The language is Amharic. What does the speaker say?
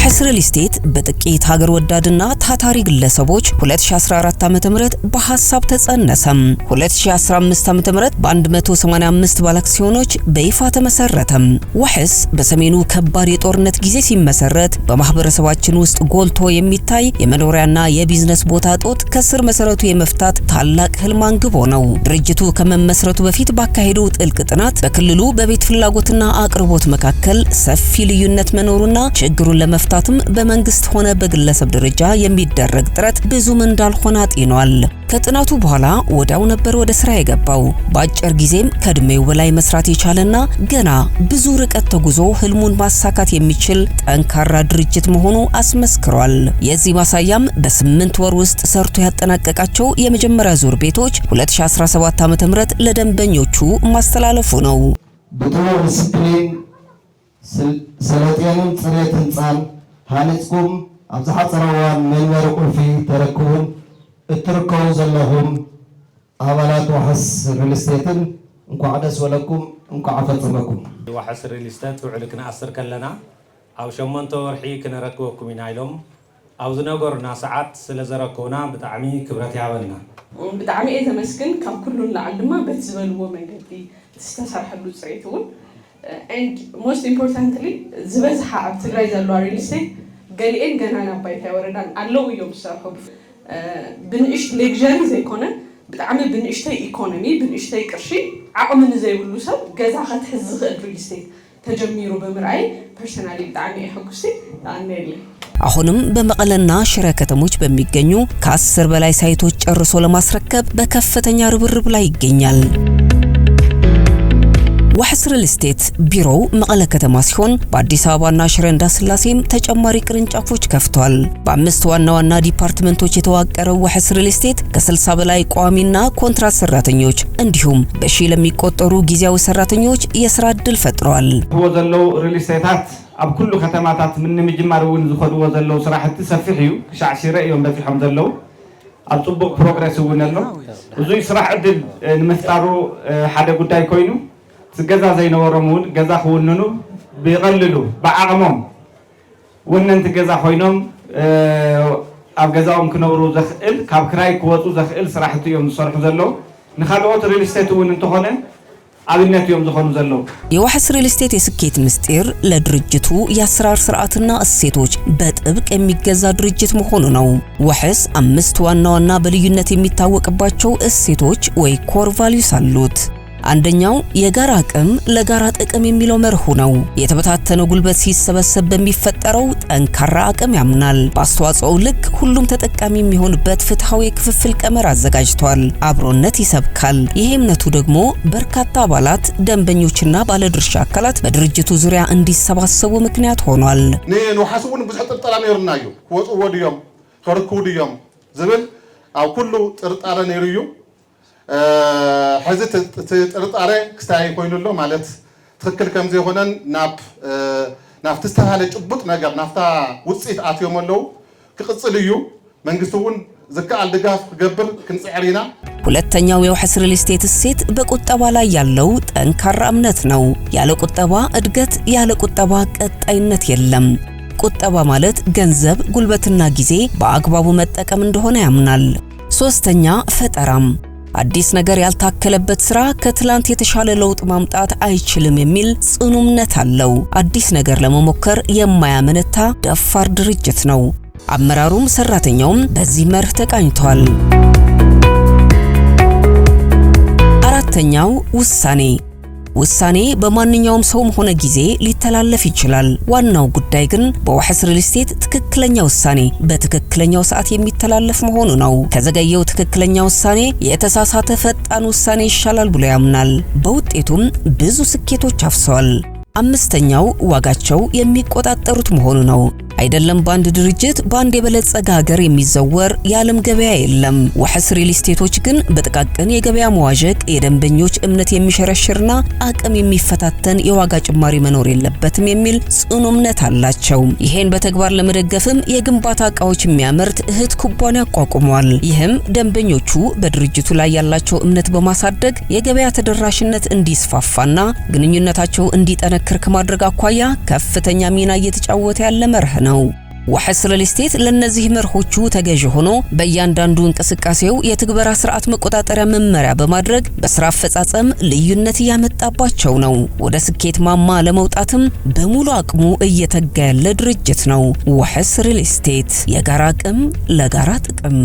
ወሐስ ሪል ስቴት በጥቂት ሀገር ወዳድና ታታሪ ግለሰቦች 2014 ዓ.ም በሐሳብ ተጸነሰም። 2015 ዓ.ም በ185 ባለ አክሲዮኖች በይፋ ተመሰረተም። ወሐስ በሰሜኑ ከባድ የጦርነት ጊዜ ሲመሰረት በማህበረሰባችን ውስጥ ጎልቶ የሚታይ የመኖሪያና የቢዝነስ ቦታ ጦት ከስር መሰረቱ የመፍታት ታላቅ ህልም አንግቦ ነው። ድርጅቱ ከመመስረቱ በፊት ባካሄደው ጥልቅ ጥናት በክልሉ በቤት ፍላጎትና አቅርቦት መካከል ሰፊ ልዩነት መኖሩና ችግሩን ለመፍታትም በመንግስት ሆነ በግለሰብ ደረጃ የሚደረግ ጥረት ብዙም እንዳልሆነ አጥኗል። ከጥናቱ በኋላ ወዲያው ነበር ወደ ስራ የገባው። በአጭር ጊዜም ከእድሜው በላይ መስራት የቻለና ገና ብዙ ርቀት ተጉዞ ህልሙን ማሳካት የሚችል ጠንካራ ድርጅት መሆኑ አስመስክሯል። የዚህ ማሳያም በ8 ወር ውስጥ ሰርቶ ያጠናቀቃቸው የመጀመሪያ ዙር ቤቶች 2017 ዓ.ም ለደንበኞቹ ማስተላለፉ ነው። በጥሩ ዲስፕሊን ሰለጤንን ጽሬት ህንፃን ሃንጽኩም ኣብዝሓ ፀረዋን መንበሪ ቁልፊ ተረክቡን እትርከቡ ዘለኹም ኣባላት ወሐስ ሪል ስቴትን እንኳዕ ደስ በለኩም እንኳዕ ፈጽመኩም። ወሐስ ሪል ስቴት ውዕል ክንኣስር ከለና ኣብ 8 ወርሒ ክንረክበኩም ኢና ኢሎም ኣብ ዝነገሩና ሰዓት ስለዘረከቡና ብጣዕሚ ክብረት ያበልና ብጣዕሚ እየ ተመስግን። ካብ ኩሉ ንላዕሊ ድማ በቲ ዝበልዎ መንገዲ ዝተሰርሐሉ ፅሬት እውን and most importantly ዝበዝሓ ኣብ ትግራይ ዘለዋ ሪል ስቴት ገሊአን ገና ናብ ባይታ ወረዳን ኣለው እዮም ዝሰርሑ ብንእሽት ሌግዠሪ ዘይኮነ ብጣዕሚ ብንእሽተይ ኢኮኖሚ ብንእሽተይ ቅርሺ ዓቕሚ ንዘይብሉ ሰብ ገዛ ከትሕዝ ዝኽእል ሪል ስቴት ተጀሚሩ ብምርኣይ ፐርሰናሊ ብጣዕሚ እየ ሕጉስቲ ኣነየለ። አሁንም በመቀለና ሽረ ከተሞች በሚገኙ ከ10 በላይ ሳይቶች ጨርሶ ለማስረከብ በከፍተኛ ርብርብ ላይ ይገኛል። ወሐስ ሪል ስቴት ቢሮው መቀለ ከተማ ሲሆን በአዲስ አበባና ሽረ እንዳስላሴም ተጨማሪ ቅርንጫፎች ከፍቷል። በአምስት ዋና ዋና ዲፓርትመንቶች የተዋቀረው ወሐስ ሪል ስቴት ከ60 በላይ ቋሚና ኮንትራት ሰራተኞች እንዲሁም በሺ ለሚቆጠሩ ጊዜያዊ ሰራተኞች የሥራ ዕድል ፈጥሯል። ወዘለው ሪል ስቴታት ኣብ ኩሉ ከተማታት ምን ምጅማር እውን ዝኸድዎ ዘለው ስራሕቲ ሰፊሕ እዩ። ክሻዕ ሽረ እዮም በፂሖም ዘለው ኣብ ጽቡቕ ፕሮግረስ እውን ኣሎ። እዙይ ስራሕ ዕድል ንምፍጣሩ ሓደ ጉዳይ ኮይኑ ገዛ ዘይነበሮም እውን ገዛ ክውንኑ ቢቀልሉ ብዓቕሞም ወነንቲ ገዛ ኮይኖም ኣብ ገዛኦም ክነብሩ ዘኽእል ካብ ክራይ ክወፁ ዘኽእል ስራሕቲ እዮም ዝሰርሑ ዘለው። ንኻልኦት ሪል ስቴት እውን እንተኾነ አብነት እዮም ዝኾኑ ዘለው። የወሐስ ሪል ስቴት የስኬት ምስጢር ለድርጅቱ የአሰራር ስርዓትና እሴቶች በጥብቅ የሚገዛ ድርጅት መሆኑ ነው። ወሐስ 5 ዋና ዋና በልዩነት የሚታወቅባቸው እሴቶች ወይ ኮር ቫልዩስ አሉት። አንደኛው የጋራ አቅም ለጋራ ጥቅም የሚለው መርሁ ነው። የተበታተነው ጉልበት ሲሰበሰብ በሚፈጠረው ጠንካራ አቅም ያምናል። በአስተዋጽኦው ልክ ሁሉም ተጠቃሚ የሚሆንበት ፍትሃዊ የክፍፍል ቀመር አዘጋጅቷል። አብሮነት ይሰብካል። ይህ እምነቱ ደግሞ በርካታ አባላት፣ ደንበኞችና ባለድርሻ አካላት በድርጅቱ ዙሪያ እንዲሰባሰቡ ምክንያት ሆኗል። ንወሐስውን ብዙሕ ጥርጣሬ ነይሩና እዩ ክወፅዎ ድዮም ከርክቡ ድዮም ዝብል ኣብ ኩሉ ጥርጣሬ ነይሩ እዩ። حزت ጥርጣሬ ክስታይ ኮይኑሎ ማለት ትክክል ከም ዘይሆነን ናብ ተስተሃለ ጭቡጥ ነገር ናፍታ ውጽኢት ኣትዮም ኣለው ክቅጽል እዩ። መንግስቱን ዝካኣል ድጋፍ ክገብር ክንጽዕሪና። ሁለተኛው የወሐስ ሪል ስቴት እሴት በቁጠባ ላይ ያለው ጠንካራ እምነት ነው። ያለ ቁጠባ እድገት፣ ያለ ቁጠባ ቀጣይነት የለም። ቁጠባ ማለት ገንዘብ፣ ጉልበትና ጊዜ በአግባቡ መጠቀም እንደሆነ ያምናል። ሶስተኛ ፈጠራም አዲስ ነገር ያልታከለበት ስራ ከትላንት የተሻለ ለውጥ ማምጣት አይችልም የሚል ጽኑ እምነት አለው። አዲስ ነገር ለመሞከር የማያመነታ ደፋር ድርጅት ነው። አመራሩም ሰራተኛውም በዚህ መርህ ተቃኝቷል። አራተኛው ውሳኔ በማንኛውም ሰውም ሆነ ጊዜ ሊተላለፍ ይችላል። ዋናው ጉዳይ ግን በወሐስ ሪል ስቴት ትክክለኛ ውሳኔ በትክክለኛው ሰዓት የሚተላለፍ መሆኑ ነው። ከዘገየው ትክክለኛ ውሳኔ የተሳሳተ ፈጣን ውሳኔ ይሻላል ብሎ ያምናል። በውጤቱም ብዙ ስኬቶች አፍሰዋል። አምስተኛው ዋጋቸው የሚቆጣጠሩት መሆኑ ነው። አይደለም በአንድ ድርጅት በአንድ የበለጸገ ሀገር የሚዘወር የዓለም ገበያ የለም። ወሐስ ሪል ስቴቶች ግን በጥቃቅን የገበያ መዋዠቅ የደንበኞች እምነት የሚሸረሽርና አቅም የሚፈታተን የዋጋ ጭማሪ መኖር የለበትም የሚል ጽኑ እምነት አላቸው። ይሄን በተግባር ለመደገፍም የግንባታ ዕቃዎች የሚያመርት እህት ኩባንያ አቋቁመዋል። ይህም ደንበኞቹ በድርጅቱ ላይ ያላቸው እምነት በማሳደግ የገበያ ተደራሽነት እንዲስፋፋና ግንኙነታቸው እንዲጠነክር ከማድረግ አኳያ ከፍተኛ ሚና እየተጫወተ ያለ መርህ ነው። ውሕስ ሪል ስቴት ለነዚህ መርሆቹ ተገዥ ሆኖ በእያንዳንዱ እንቅስቃሴው የትግበራ ስርዓት መቆጣጠሪያ መመሪያ በማድረግ በስራ አፈጻጸም ልዩነት ያመጣባቸው ነው። ወደ ስኬት ማማ ለመውጣትም በሙሉ አቅሙ እየተጋ ያለ ድርጅት ነው። ውሕስ ሪል ስቴት፣ የጋራ አቅም ለጋራ ጥቅም።